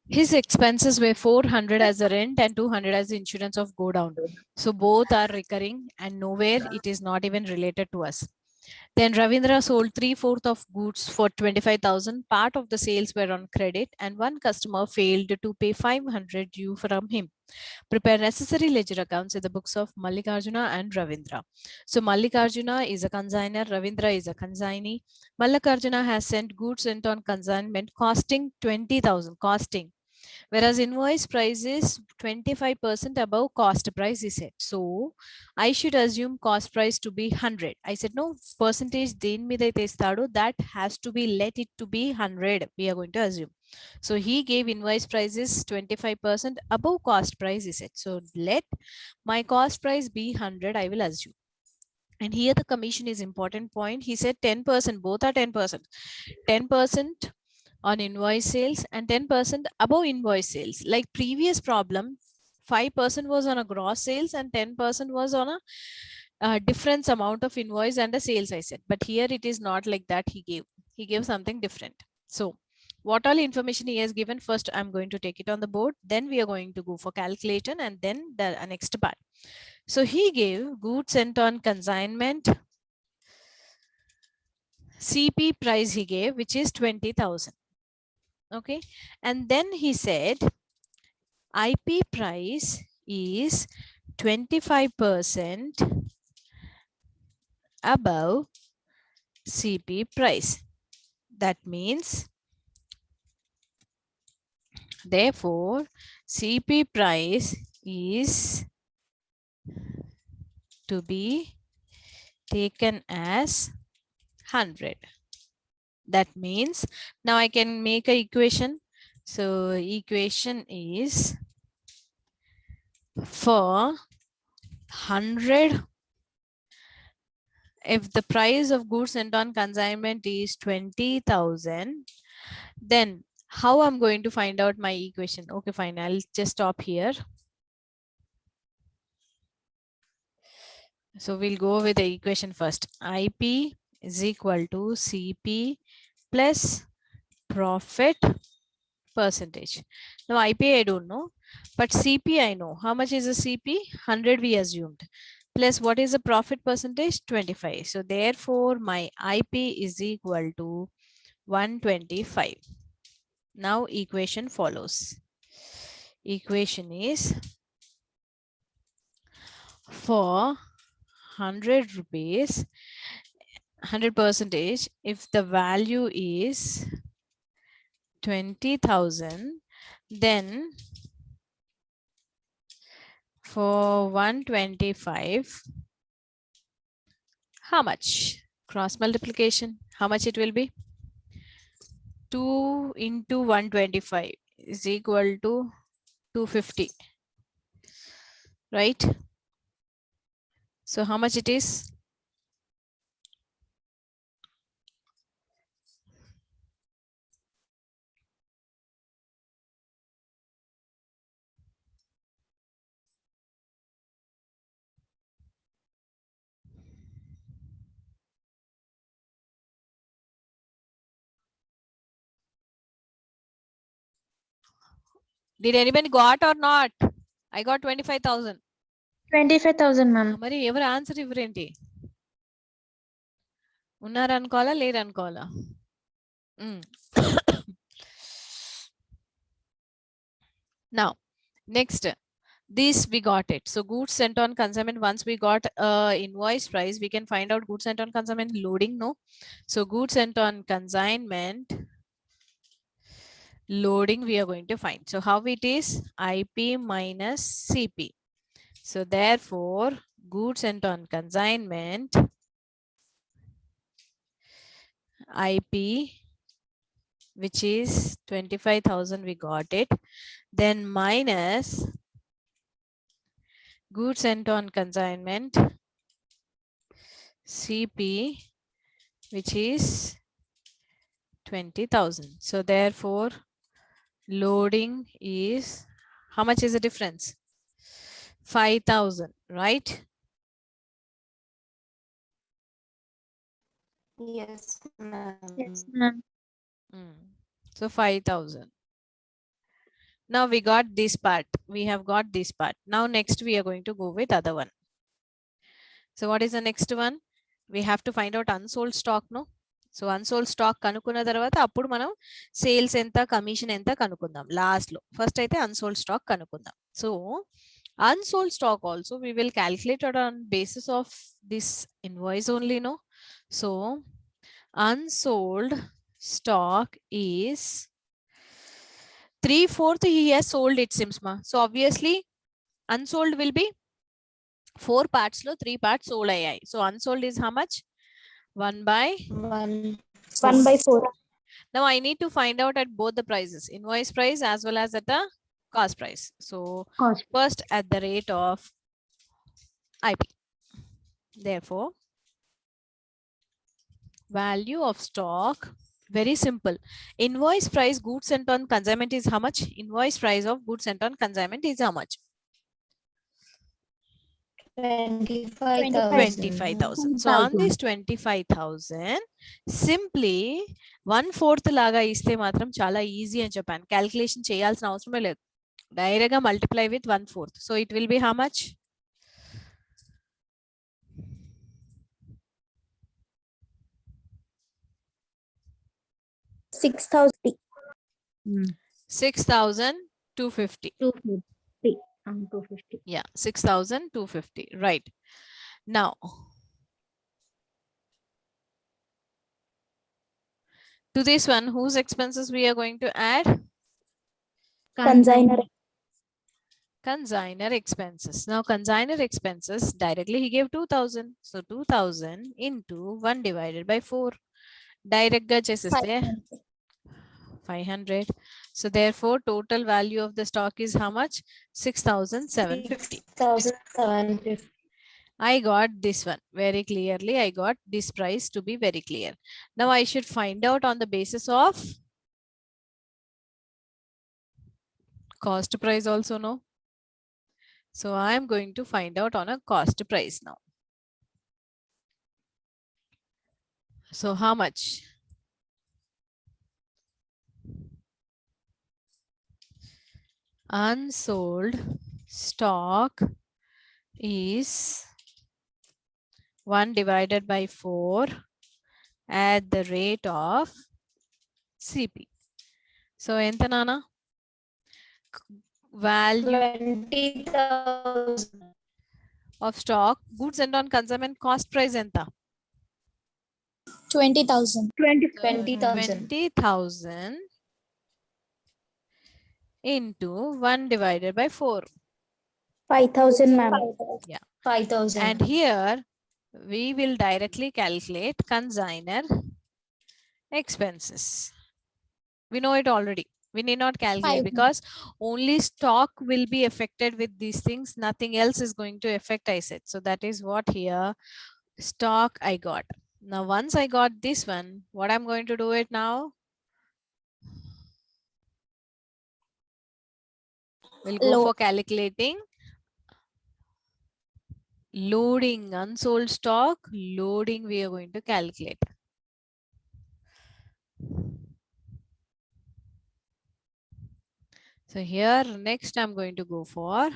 His expenses were 400 as a rent and 200 as insurance of go down. So both are recurring and nowhere it is not even related to us. Then Ravindra sold 3/4 of goods for 25,000. Part of the sales were on credit and one customer failed to pay 500 due from him. Prepare necessary ledger accounts in the books of Mallikarjuna and Ravindra. So Mallikarjuna is a consigner, Ravindra is a consignee. Mallikarjuna has sent goods sent on consignment costing 20,000, whereas invoice price is 25% above cost price, he said. So I should assume cost price to be 100. I said no, percentage దేని మీద అయితే ఇస్తాడో that has to be, let it to be 100, we are going to assume. So he gave invoice prices 25% above cost price, he said. So let my cost price be 100, I will assume. And here the commission is important point. He said 10%, both are 10%. 10% on invoice sales and 10% above invoice sales. Like previous problem, 5% was on a gross sales and 10% was on a difference amount of invoice and a sales, I said. But here it is not like that. He gave something different. So what all information he has given, first I'm going to take it on the board, then we are going to go for calculation, and then the next part. So he gave goods sent on consignment, CP price he gave, which is 20,000. Okay, and then he said IP price is 25% above CP price. That means, therefore, CP price is to be taken as 100. That means now I can make a equation. So equation is for 100, if the price of goods sent on consignment is 20,000, then how I'm going to find out my equation? Okay, fine. I'll just stop here. So we'll go with the equation first. IP is equal to CP plus profit percentage. Now IP I don't know, but CP I know. How much is the CP? 100 we assumed. Plus what is the profit percentage? 25. So therefore my IP is equal to 125. Now equation follows. Equation is for 100 rupees, 100%, if the value is 20,000, then for 125, how much? Cross multiplication, how much it will be? 2 into 125 is equal to 250, right? So how much it is? Did anybody got or not? I got 25,000. 25,000, ma'am. మరి ఎవరు answer ఇవ్వరేంటి? ఉన్నారు అనుకోవాలా లేరు అనుకోవాలా? Now next, this we got it. So goods sent on consignment, once we got invoice price, we can find out goods sent on consignment loading. No, so goods sent on consignment loading we are going to find. So how it is? IP minus CP. So therefore goods sent on consignment IP, which is 25,000, we got it, then minus goods sent on consignment CP, which is 20,000. So therefore loading is, how much is the difference? 5,000, right? Yes, ma'am. Yes, ma'am. So 5,000. Now we got this part. We have got this part. Now next we are going to go with other one. So what is the next one? We have to find out unsold stock, no? So unsold stock కనుక్కున్న తర్వాత అప్పుడు మనం sales ఎంత commission ఎంత కనుక్కుందాం last లో. First అయితే unsold stock కనుక్కుందాం. So unsold stock also we will calculate it on basis of this invoice only, no? So unsold stock is 3/4 he has sold, it seems ma. So obviously unsold will be 4 parts lo 3 parts sold ayyayi. So unsold is how much? 1/4. Now I need to find out at both the prices, invoice price as well as at the cost price. So Cost. first at the rate of IP. Therefore value of stock, very simple. Invoice price goods sent on consignment is how much? Invoice price of goods sent on consignment is how much? 25,000. So on this 25,000 simply 1/4 లాగా ఇస్తే మాత్రం చాలా easy అని చెప్పాను. Calculation చేయాల్సిన అవసరమే లేదు. Direct గా multiply with 1/4. So it will be how much? 6,000. 6,250. 250. Yeah, 6,250. Right. Now to this one, whose expenses we are going to add? Consigner. Consigner expenses. Now consigner expenses directly he gave 2,000. So 2,000 into 1 divided by 4. Direct ga chesiste 500. So therefore total value of the stock is how much? 6,750. 6,750. I got this one very clearly. I got this price to be very clear. Now I should find out on the basis of cost price also, no? So I am going to find out on a cost price now. So how much? Unsold stock is 1 divided by 4 at the rate of CP. So enta nana? Value 20,000. of stock goods and on consignment cost price enta? 20,000. 20,000 into 1 divided by 4. 5,000, ma'am. Yeah. 5,000. And here we will directly calculate consigner expenses. We know it already. We need not calculate because only stock will be affected with these things. Nothing else is going to affect, I said. So that is what here stock I got. Now once I got this one, what I'm going to do it now? We'll go for calculating loading unsold stock. Loading we are going to calculate. So here next I'm going to go for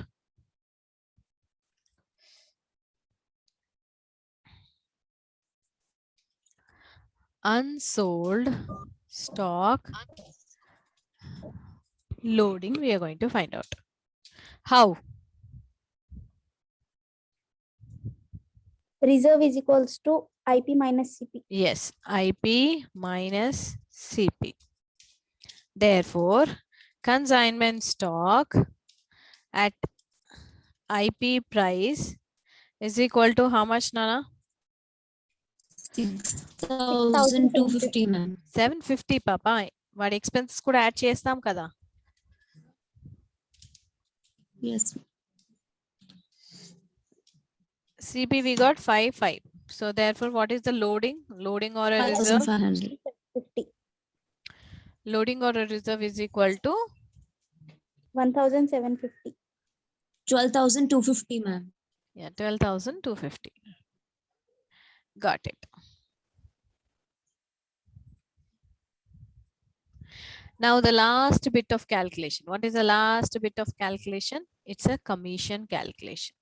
unsold stock loading. We are going to find out how. Reserve is equals to IP minus CP. Yes, IP minus CP. Therefore consignment stock at IP price is equal to how much, Nana? 6,250, ma'am. 750, papa. What expenses could add chestam kada? Yes. CP we got 5,500. So therefore what is the loading? Loading or a reserve? 5,550. Loading or a reserve is equal to 1,750. 12,250, ma'am. yeah 12,250. Got it. Now the last bit of calculation. What is the last bit of calculation? It's a commission calculation.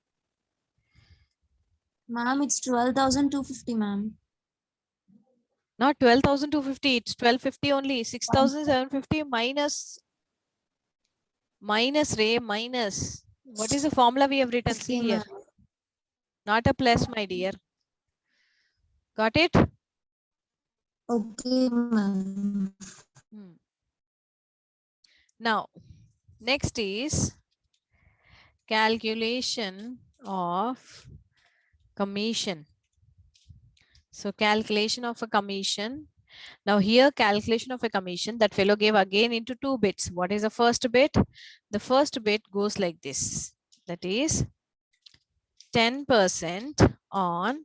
Ma'am, it's 12,250, ma'am. Not 12,250, it's 1250 only. 6,750 minus minus. What is the formula we have written? See Okay, here. ma'am. Not a plus, my dear. Got it? Okay, ma'am. Now, next is calculation of commission. So calculation of a commission. Now here calculation of a commission, that fellow gave again into 2 bits. What is the first bit? The first bit goes like this. That is 10% on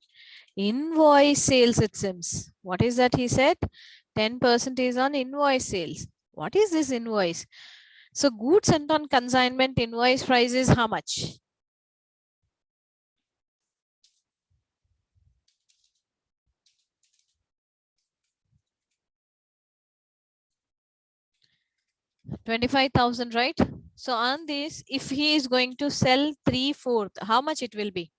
invoice sales, it seems. What is that he said? 10% is on invoice sales. What is this invoice? So goods sent on consignment invoice price is how much? $25,000, right? So on this, if he is going to sell 3/4, how much it will be?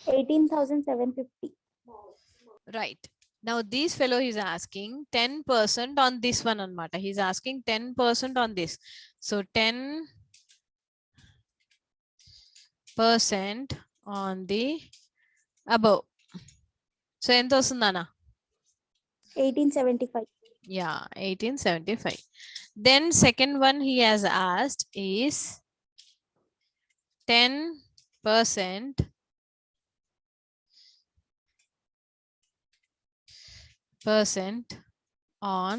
$18,750. Right. Now this fellow is asking 10% on this one anmata. He's asking 10% on this. So 10% on the above. So ఎంత వస్తుందన్న? 1875. Yeah, 1875. Then second one he has asked is 10% on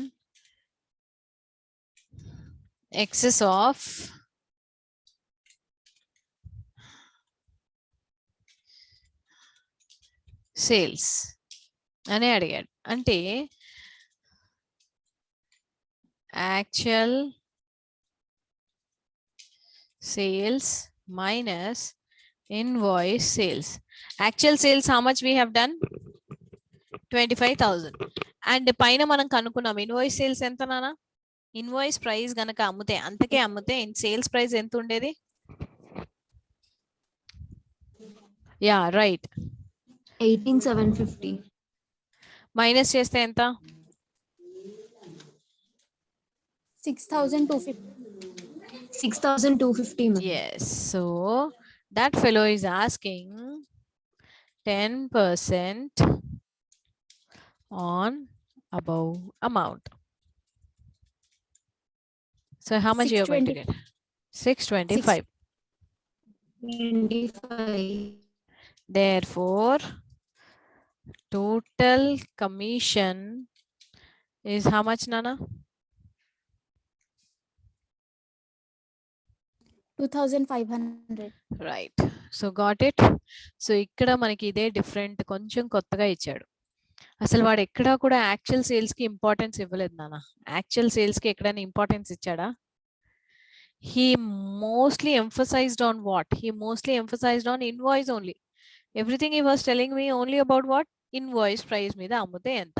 excess of sales అని అడిగాడు. అంటే actual sales minus invoice sales. Actual sales how much we have done? 25,000. And పైన మనం కనుక్కున్నాం invoice sales ఎంత నానా? Invoice price గనక అమ్ముతే అంతకే అమ్ముతే సేల్స్ ప్రైస్ ఎంత ఉండేది? Yeah right. 18,750. మైనస్ చేస్తే ఎంత? 6,250. 6,250, ma'am. Yes. So that fellow is asking 10% on above amount. So how much you are going to get? 625. 25. Therefore, total commission is how much, Nana? 2,500. Right. So got it? So ఇక్కడ మనకి ఇదే different కొంచెం కొత్తగా ఇచ్చాడు. అసలు వాడు ఎక్కడా కూడా యాక్చువల్ సేల్స్ కి ఇంపార్టెన్స్ ఇవ్వలేదు నాన్న. యాక్చువల్ సేల్స్ కి ఎక్కడైనా ఇంపార్టెన్స్ ఇచ్చాడా? He mostly emphasized on what? He mostly emphasized on invoice only. Everything he was telling me only about what? Invoice price మీద అమ్ముతే ఎంత.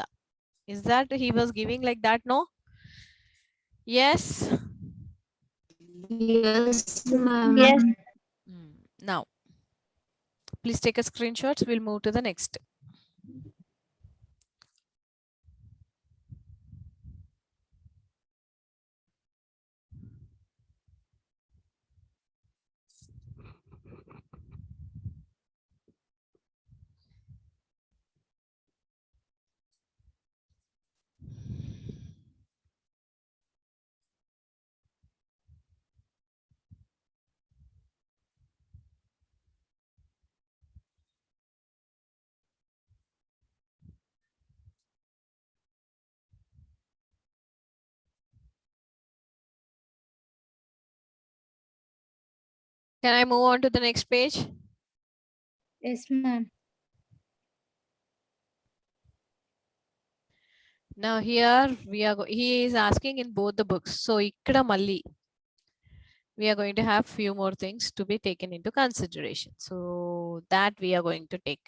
Is that he was giving like that? No? Yes? Yes, ma'am. Yes. Now, please take a screenshot. We'll move to the next. Can I move on to the next page? Yes, ma'am. Now here we are he is asking in both the books. So ikkada malli we are going to have few more things to be taken into consideration. So that we are going to take.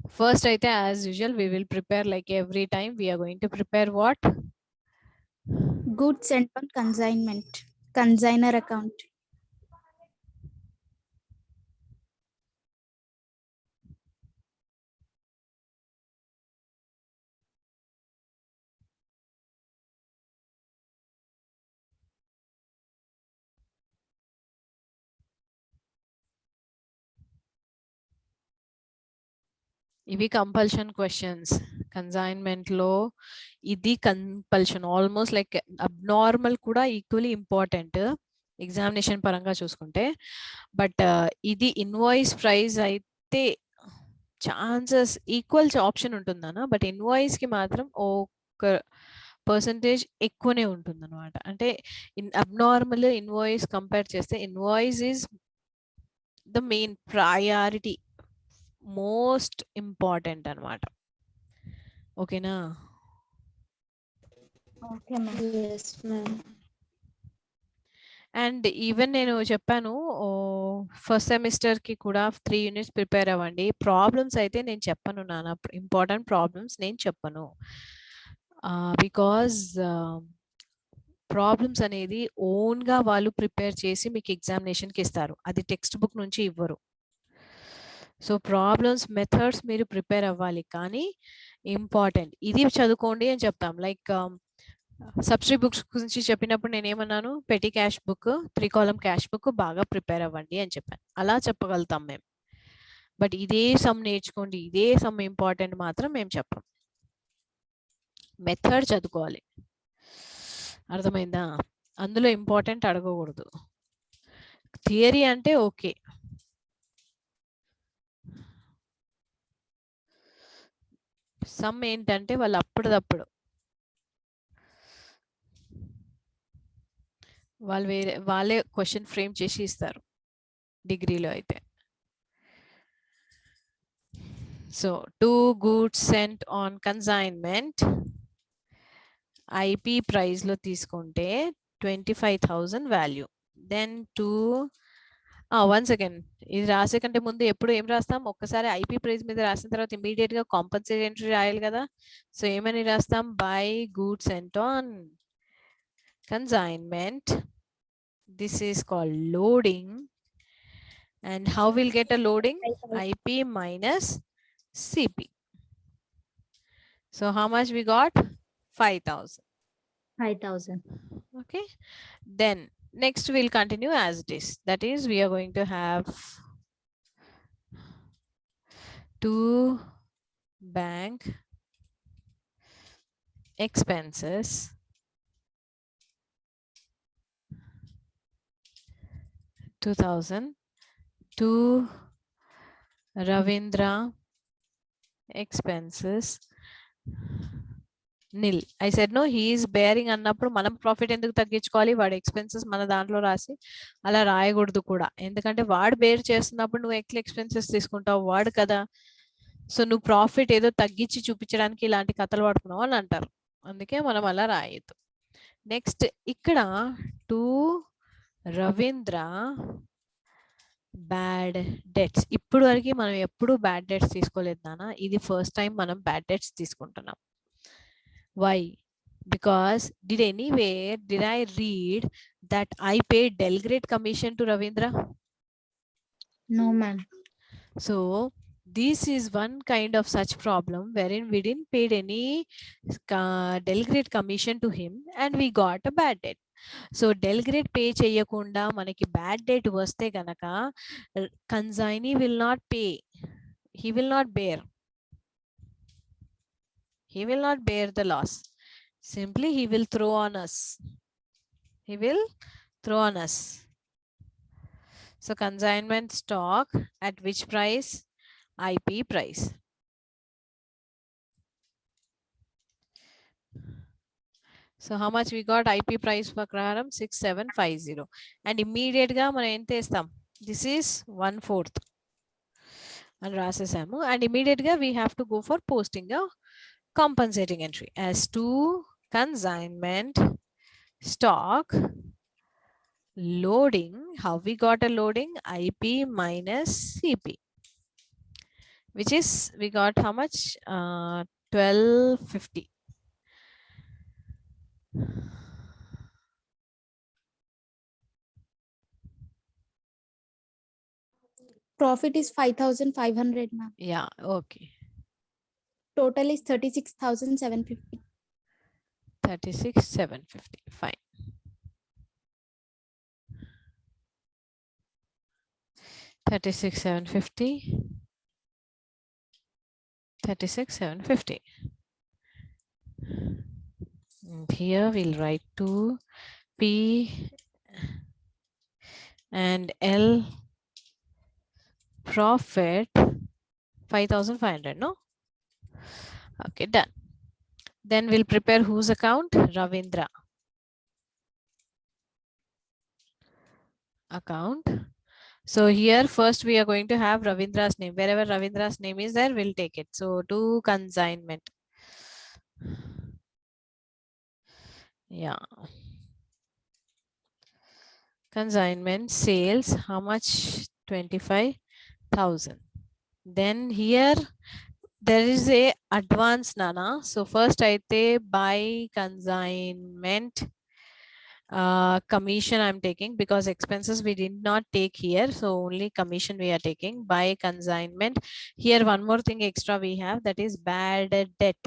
First, as usual, we will prepare like every time. We are going to prepare what? Goods sent on consignment. Consigner account. ఇవి compulsion questions consignment లో ఇది compulsion almost like abnormal కూడా equally important examination పరంగా చూసుకుంటే but ఇది invoice price అయితే chances equal option ఉంటుందన్న but invoice కి మాత్రం ఒక పర్సంటేజ్ ఎక్కువనే ఉంటుంది అనమాట అంటే అబ్నార్మల్ ఇన్వాయిస్ కంపేర్ చేస్తే invoice is the main priority most important అన్నమాట ఓకేనా okay ma'am. Yes, ma'am. And even నేను చెప్పాను ఫస్ట్ సెమిస్టర్ కి కూడా 3 యూనిట్స్ ప్రిపేర్ అవ్వండి ప్రాబ్లమ్స్ అయితే నేను చెప్పను నాన్న ఇంపార్టెంట్ ప్రాబ్లమ్స్ నేను చెప్పను బికాజ్ ప్రాబ్లమ్స్ అనేది ఓన్ గా వాళ్ళు ప్రిపేర్ చేసి మీకు ఎగ్జామినేషన్ కి ఇస్తారు అది టెక్స్ట్ బుక్ నుంచి ఇవ్వరు సో ప్రాబ్లమ్స్ మెథడ్స్ మీరు ప్రిపేర్ అవ్వాలి కానీ ఇంపార్టెంట్ ఇది చదువుకోండి అని చెప్తాం లైక్ సబ్సిడీ బుక్స్ గురించి చెప్పినప్పుడు నేను ఏమన్నాను పెట్టి cash book 3 column cash book బాగా ప్రిపేర్ అవ్వండి అని చెప్పాను అలా చెప్పగలుగుతాం మేము బట్ ఇదే సమ్ నేర్చుకోండి ఇదే సమ్ ఇంపార్టెంట్ మాత్రం మేము చెప్పం మెథడ్ చదువుకోవాలి అర్థమైందా అందులో ఇంపార్టెంట్ అడగకూడదు థియరీ అంటే ఓకే సమ్ ఏంటంటే వాళ్ళు అప్పటిదప్పుడు వాళ్ళే క్వశ్చన్ ఫ్రేమ్ చేసి ఇస్తారు డిగ్రీలో అయితే so 2 goods sent on consignment IP price లో తీసుకుంటే 25,000 వాల్యూ దెన్ 1 సెకండ్ ఇది రాసే కంటే ముందు ఎప్పుడు ఏం రాస్తాం ఒక్కసారి ఐపీ ప్రైస్ మీద రాసిన తర్వాత ఇమీడియట్ గా కాంపన్సేట్ ఎంట్రీ రాయాలి కదా సో ఏమని రాస్తాం by goods cent on consignment this is called loading and how we'll get a loading IP minus CP so how much we got 5,000 5,000. okay then next we'll continue as it is that is we are going to have 2 bank expenses $2,000 to Ravindra expenses nil. I said no, he is bearing అన్నప్పుడు మనం profit ఎందుకు తగ్గించుకోవాలి వాడి expenses మన దాంట్లో రాసి అలా రాయకూడదు కూడా ఎందుకంటే వాడు బేర్ చేస్తున్నప్పుడు నువ్వు ఎట్లా ఎక్స్పెన్సెస్ తీసుకుంటావు వాడు కదా సో నువ్వు ప్రాఫిట్ ఏదో తగ్గించి చూపించడానికి ఇలాంటి కథలు పడుతున్నావు అని అంటారు అందుకే మనం అలా రాయొద్దు నెక్స్ట్ ఇక్కడ 2 రవీంద్ర బ్యాడ్ డెట్స్ ఇప్పుడు వరకు మనం ఎప్పుడు బ్యాడ్ డెట్స్ తీసుకోలేదు నాన్న ఇది ఫస్ట్ టైం మనం బ్యాడ్ డెట్స్ తీసుకుంటున్నాం why because did I read that I paid Delgrade commission to Ravindra? No ma'am. So this is one kind of such problem wherein we didn't pay any Delgrade commission to him and we got a bad debt. So del credere pay చేయకుండా మనకి bad debt వస్తే గనక consignee will not pay he will not bear the loss simply he will throw on us so consignment stock at which price IP price So how much we got IP price ప్రకారం 6750 and immediate గా మనం ఎంత వేస్తాం this is 1/4 అని రాసేసాము and immediate గా we have to go for posting a compensating entry as 2 consignment, stock, loading. How we got a loading? IP minus CP, which is we got how much? 1250. Profit is 5,500, ma'am. Yeah, okay. Total is 36,750. 36,750. Fine. 36,750. 36,750. And here we'll write 2 P and L profit 5,500. No? Okay, done. Then we'll prepare whose account? Ravindra. Account. So here first we are going to have Ravindra's name. Wherever Ravindra's name is there, we'll take it. So to consignment. Yeah. Consignment sales, how much? 25,000. Then here there is a advance, Nana. So first I say buy consignment commission I'm taking, because expenses we did not take here. So only commission we are taking. Buy consignment. Here one more thing extra we have, that is bad debt,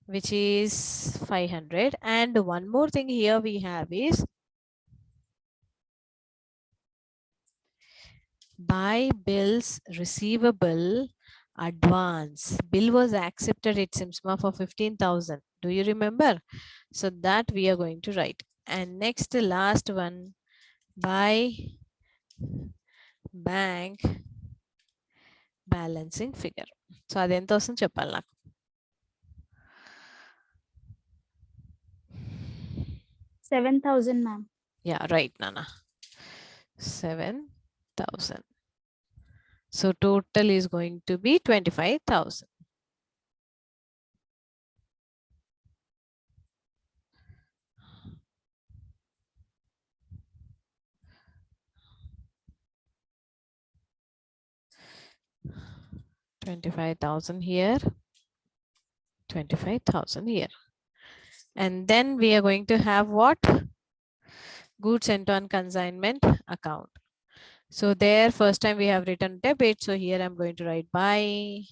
which is 500. And one more thing here we have is buy bills receivable advance. Bill was accepted at Simsma for 15,000. Do you remember? So that we are going to write. And next, the last one, buy bank balancing figure. So adento వస్తుంది చెప్పాలి నాకు. 7,000, ma'am. Yeah, right, Nana. 7,000. So total is going to be 25,000. $25,000 here, 25,000 here. And then we are going to have what? Goods sent on consignment account. So there first time we have written debit. So here I'm going to write buy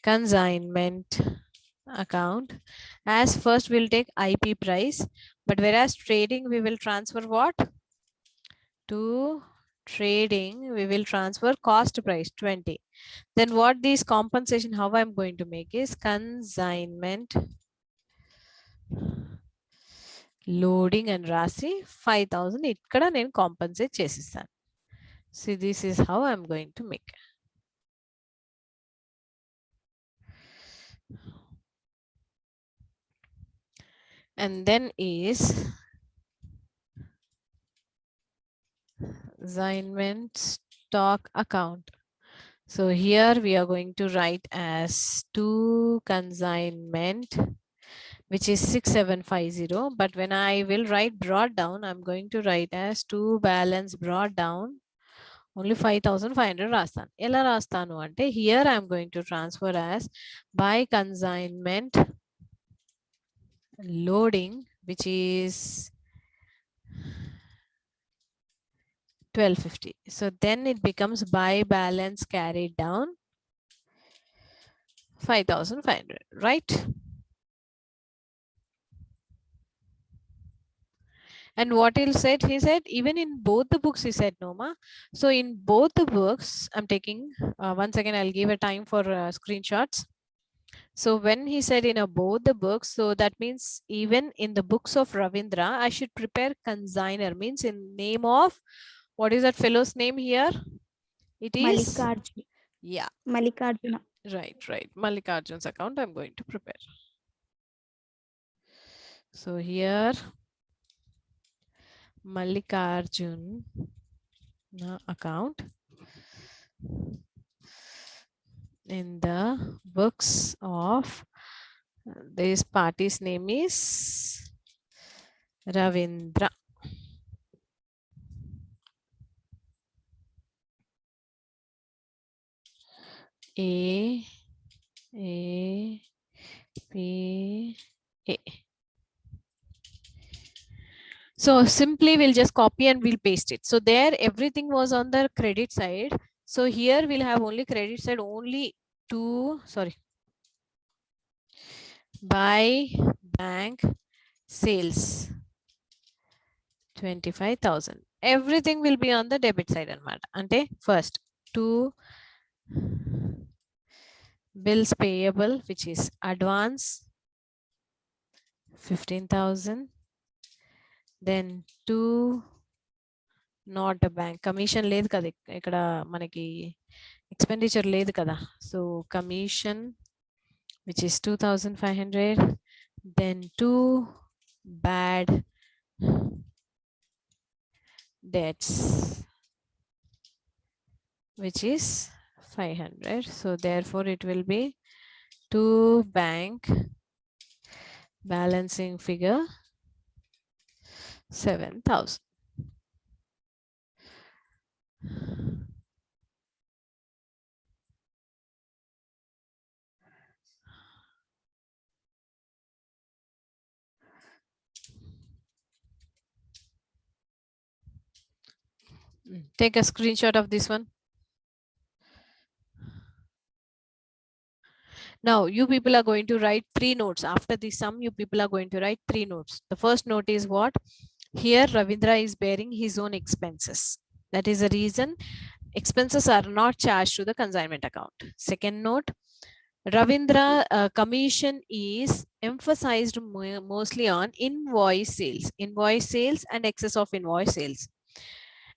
consignment account. As first we'll take IP price, but whereas trading we will transfer what? To trading we will transfer cost price 20. Then what these compensation, how I'm going to make is consignment loading and rasi 5,000 ikkada nenu compensate chesistanu. See, this is how I'm going to make. And then is assignment stock account. So here we are going to write as to consignment, which is 6750. But when I will write brought down, I'm going to write as to balance brought down only 5,500 rastan. Ela rastanu ante here I'm going to transfer as by consignment loading, which is 1250. So then it becomes by balance carried down 5,500, right? And what he said, even in both the books, he said, Noma. So in both the books, I'm taking, once again, I'll give a time for screenshots. So when he said in both the books, so that means even in the books of Ravindra, I should prepare consigner, means in name of, what is that fellow's name here? It is? Mallikarjuna. Yeah. Mallikarjuna. Right. Mallikarjun's account I'm going to prepare. So here, Mallikarjun account in the books of This party's name is Ravindra. A P A. So simply we'll just copy and we'll paste it. So there everything was on the credit side. So here we'll have only credit side only to, sorry, by bank sales 25,000. Everything will be on the debit side anamata. Ante first to bills payable, which is advance 15,000. Then to not a bank commission లేదు కదా ఇక్కడ మనకి expenditure లేదు కదా. So commission, which is 2,500. Then to bad debts, which is 500. So therefore it will be to bank balancing figure 7,000. Take a screenshot of this one. Now you people are going to write 3 notes. After the sum, you people are going to write 3 notes. The first note is what? Here Ravindra is bearing his own expenses. That is the reason expenses are not charged to the consignment account. Second note, Ravindra commission is emphasized mostly on invoice sales and excess of invoice sales.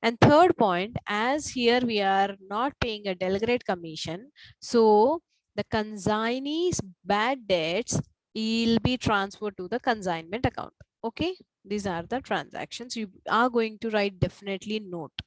And third point, as here we are not paying a delegate commission, so the consignee's bad debts will be transferred to the consignment account. Okay, these are the transactions. You are going to write definitely note.